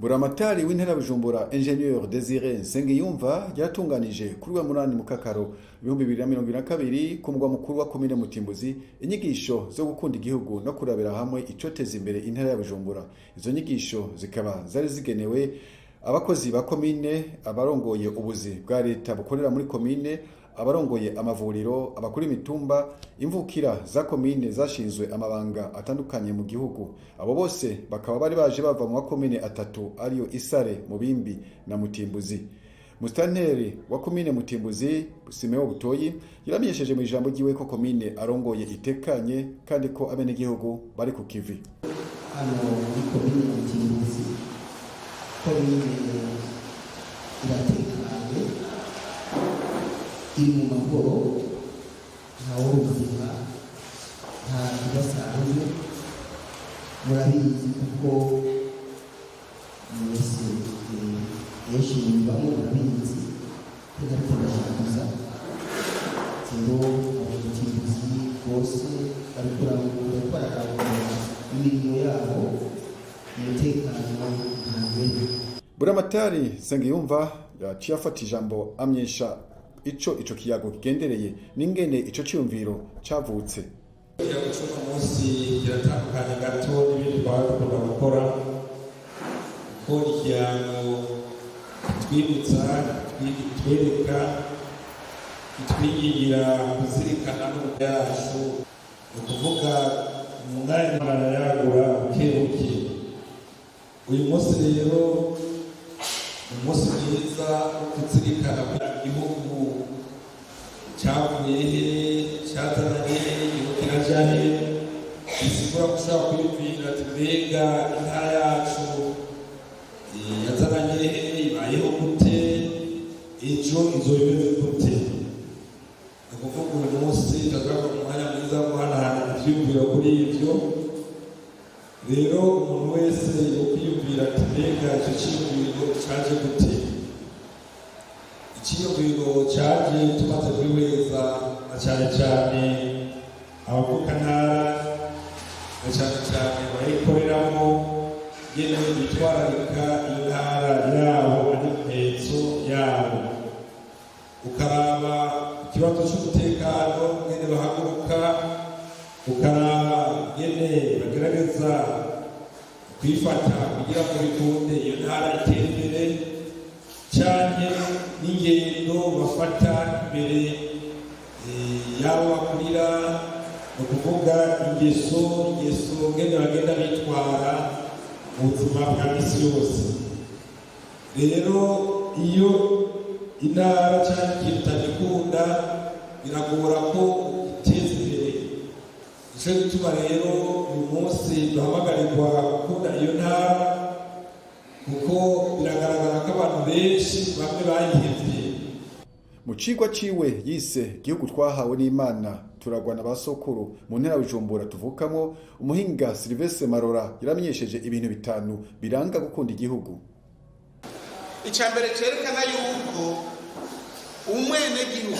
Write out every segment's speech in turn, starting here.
Buramatari w'Intara Bujumbura Ingenieur Désiré Nsengiyumva yaratunganije kuri wa munani mu kakaro 2022 ku mugwa mukuru wa komine Mutimbuzi inyigisho zo gukunda igihugu no kurabira hamwe icoteza imbere intara ya Bujumbura. Izo nyigisho zikaba zari zigenewe abakozi ba komine, abarongoye ubuzi bwa leta bukorera muri komine, abarongoye amavuriro, abakuri imitumba, imvukira za komine zashinzwe amabanga atandukanye mu gihugu. Abo bose bakaba bari baje bava mu makomine atatu ariyo Isare, Mubimbi na Mutimbuzi. Mustanteri wa komine Mutimbuzi Simeo Butoyi yaramenyesheje mu ijambo ryiwe ko komine arongoye itekanye kandi ko abene gihugu bari ku kivi. Hano muri komine Mutimbuzi komine iratekanye iri mu mahoro nta wumva nta kidasanzwe murabizi kuko mwese yashimibamo murabizi tugatubashikuza rero abamutimbuzi bose bariko barakangurira imirimo yabo umutekano ntangere. Buramatari Nsengiyumva yaciye afata ijambo amyesha ico kiyago kigendereye n'ingene ico cyumviro cavutse. Ikiyago cy'uno munsi kiratandukanye gato n'ibindi twakunda gukora kuko ikiyago twibutsa twereka kitwigira kuzirikana n'ubu yacu ni ukuvuga umwanya yagura ukebuke. Uyu munsi rero umunsi mwiza wo kuzirikana igihugu cyavuye he, cyazananye he, igihugu kiraja he, bisigura gushaka kwiyumvira ati mbega intara yacu yazananye he, ibayeho gute, ejo izoba imeze gute. Ni ukuvuga uyu munsi tuzaba mu mwanya mwiza wo guhanahana ivyiyumviro kuri ivyo. Rero umuntu wese yokwiyumvira ati mbega icyo cyiyumviro cyaje gute. Icyiyumviro cyaje tumaze kwihweza na cyane cyane abavuka ntara na cyane cyane bayikoreramo yewe bitwararika intara yabo n'impetso yabo, ukaraba ikibazo cy'umutekano ngene bahaguruka, ukaraba ngene bagerageza kwifata kugira ngo bikunde iyo ntara itere imbere, cyane n'ingendo bafata imbere y'abo bakurira, ni ukuvuga ingeso ngene bagenda bitwara mu buzima bwa misi yose. Rero iyo intara cyane ikintu utagikunda biragora ko iteza imbere. Nicyo gituma rero uyu munsi duhamagarirwa gukunda iyo ntara kuko biragaragara ko abantu benshi bamwe bayihevye. Mu cigwa ciwe yise Igihugu twahawe n'Imana turagwana basokuru mu ntara Bujumbura tuvukamo, umuhinga Sylvestre Marora yaramenyesheje ibintu bitanu biranga gukunda igihugu. Icambere cerekana yuko umwene gihugu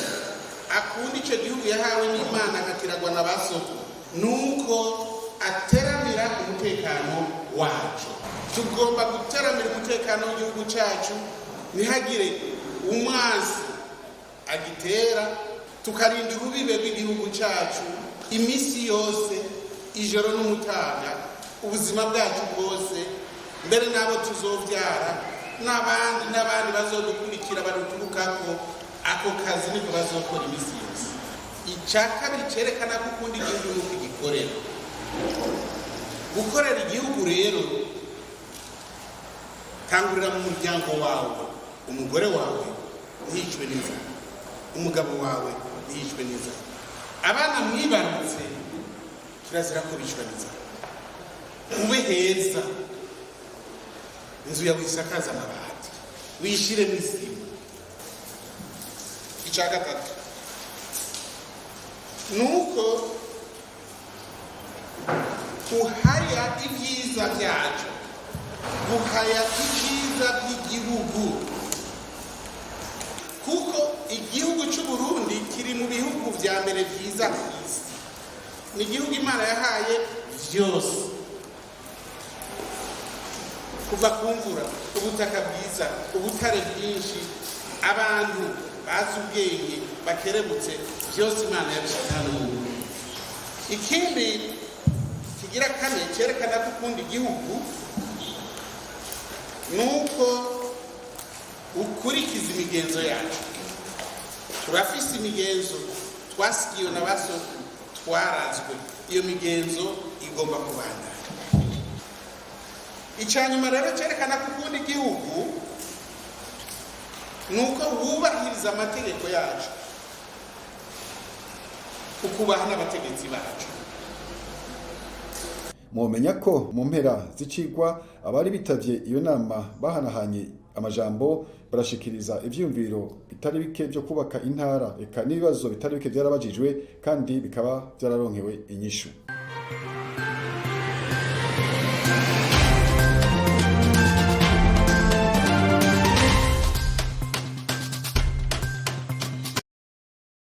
akunda ico gihugu yahawe n'Imana akatiragwa na basokuru nuko ateramira umutekano wacu. Tugomba guteramira umutekano w'igihugu cyacu, ntihagire umwanzi agitera, tukarinda urubibe rw'igihugu cyacu imisi yose, ijoro n'umutaga, ubuzima bwacu bwose, mbere n'abo tuzovyara n'abandi bazodukurikira baduturukako, ako kazi niko bazokora imisi yose. Icya kabiri cerekana ko ukunda igihugu nuko igikorera. Gukorera igihugu rero tangurira mu muryango wawe, umugore wawe ntiyicwe n'inzara, umugabo wawe ntiyicwe n'inzara, abana mwibarutse kirazira ko bicwa n'inzara. Ube heza, inzu yawe isakaza amabati, wishire n'isima. Icya gatatu nuko uhaya ibyiza byacu, uhaya ibyiza by'igihugu, kuko igihugu cy'u Burundi kiri mu bihugu vya mbere byiza ku isi. Ni igihugu Imana yahaye vyose. kuva ku mvura, ubutaka bwiza, ubutare bwinshi, abantu bazi ubwenge bakerebutse, byose Imana yabishyize hano mu Burundi. Ikindi kigira kane cyerekana ko ukunda igihugu nuko ukurikiza imigenzo yacu. Turafise imigenzo twasigiwe na baso twarazwe, iyo migenzo igomba kubandanya. Icyanyuma rero cyerekana ko ukunda igihugu nuko wubahiriza amategeko yacu, ukubaha n'abategetsi bacu. Mwomenya ko mu mpera z'icigwa abari bitavye iyo nama bahanahanye amajambo, barashikiriza ivyumviro bitari bike byo kubaka intara, eka n'ibibazo bitari bike byarabajijwe kandi bikaba byararonkewe inyishu.